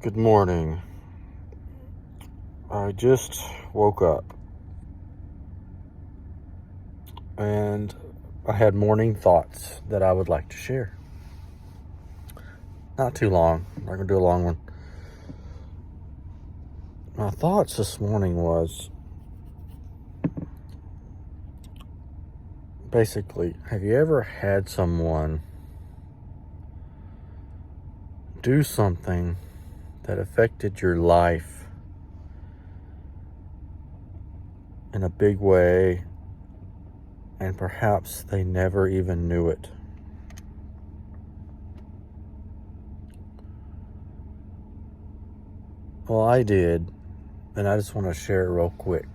Good morning. I just woke up and I had morning thoughts that I would like to share. Not too long. I'm not going to do a long one. My thoughts this morning was basically, have you ever had someone do something that affected your life in a big way and perhaps they never even knew it? Well, I did, and I just want to share it real quick.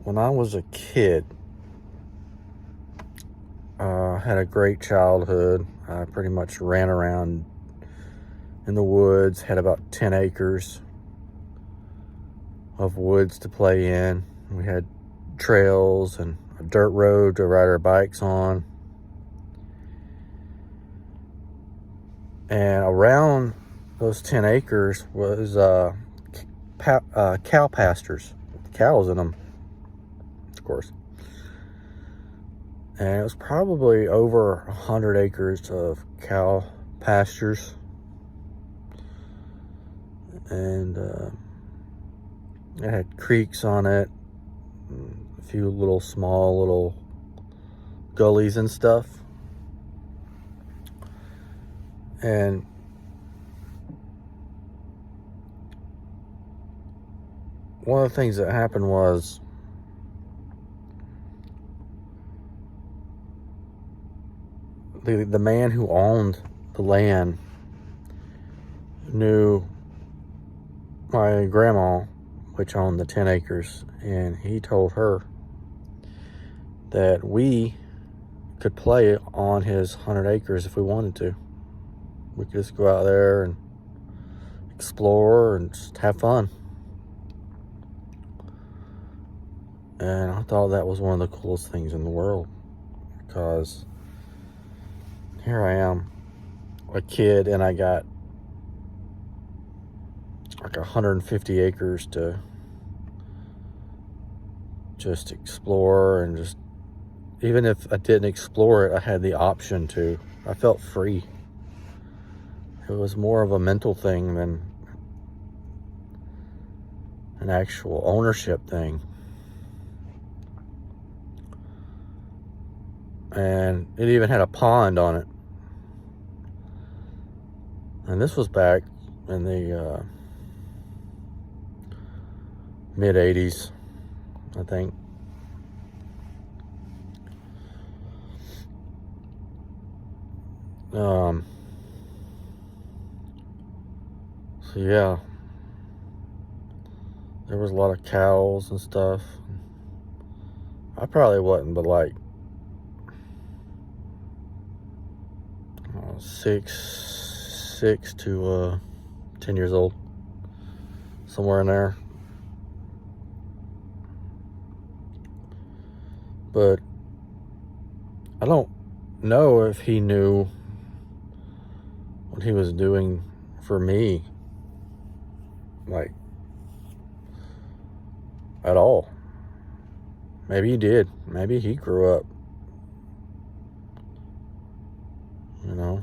When I was a kid, I had a great childhood. I pretty much ran around in the woods, had about 10 acres of woods to play in. We had trails and a dirt road to ride our bikes on. And around those 10 acres was cow pastures, cows in them, of course. And it was probably over 100 acres of cow pastures. And it had creeks on it, a few small little gullies and stuff. And one of the things that happened was the man who owned the land knew my grandma, which owned the 10 acres, and he told her that we could play on his 100 acres if we wanted to. We could just go out there and explore and just have fun. And I thought that was one of the coolest things in the world, because here I am, a kid, and I got like 150 acres to just explore, and just, even if I didn't explore it, I had the option to. I felt free. It was more of a mental thing than an actual ownership thing. And it even had a pond on it. And this was back in the mid 80s, I think. So yeah, there was a lot of cows and stuff. I probably wasn't, but like 6 to 10 years old, somewhere in there. But I don't know if he knew what he was doing for me, like, at all. Maybe he did. Maybe he grew up, you know.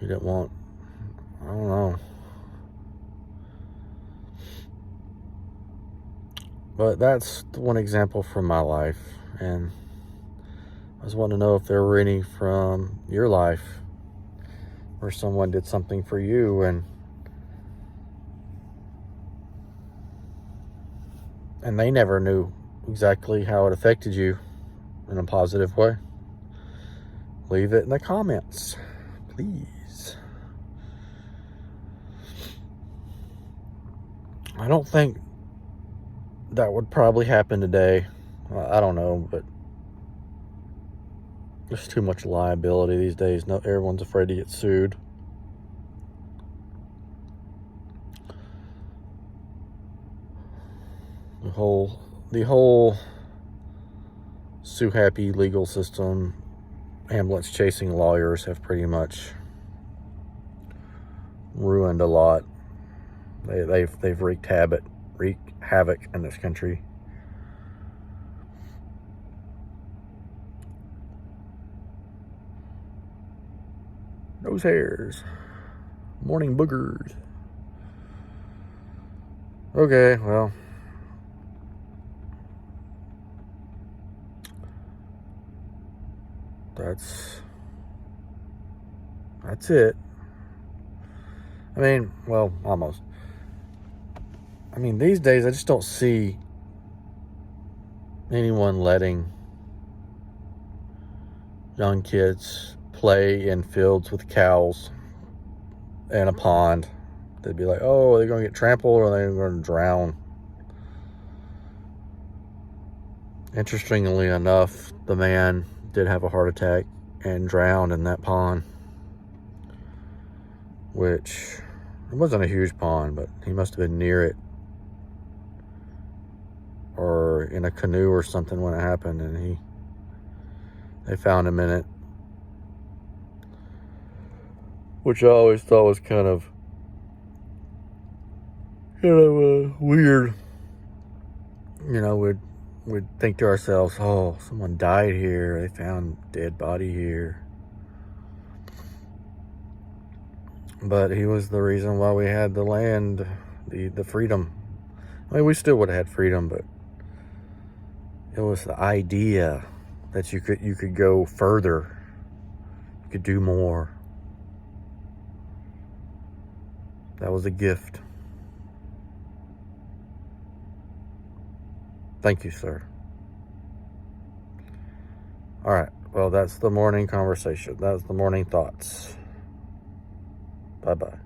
He didn't want, I don't know. But that's one example from my life. And I just want to know if there were any from your life where someone did something for you and they never knew exactly how it affected you in a positive way. Leave it in the comments, please. I don't think that would probably happen today. I don't know, but there's too much liability these days. No, everyone's afraid to get sued. The whole sue happy legal system ambulance chasing lawyers have pretty much ruined a lot. They've wreaked havoc in this country. Nose hairs, morning boogers. Okay, well, that's it. I mean, well, almost. I mean, these days I just don't see anyone letting young kids play in fields with cows and a pond. They'd be like, oh, are they going to get trampled or are they going to drown? Interestingly enough, the man did have a heart attack and drowned in that pond, which it wasn't a huge pond, but he must have been near it or in a canoe or something when it happened, and they found him in it, which I always thought was kind of weird. You know, we'd think to ourselves, oh, someone died here, they found a dead body here. But he was the reason why we had the land, the freedom. I mean, we still would have had freedom, but it was the idea that you could go further, you could do more. That was a gift. Thank you, sir. All right. Well, that's the morning conversation. That's the morning thoughts. Bye-bye.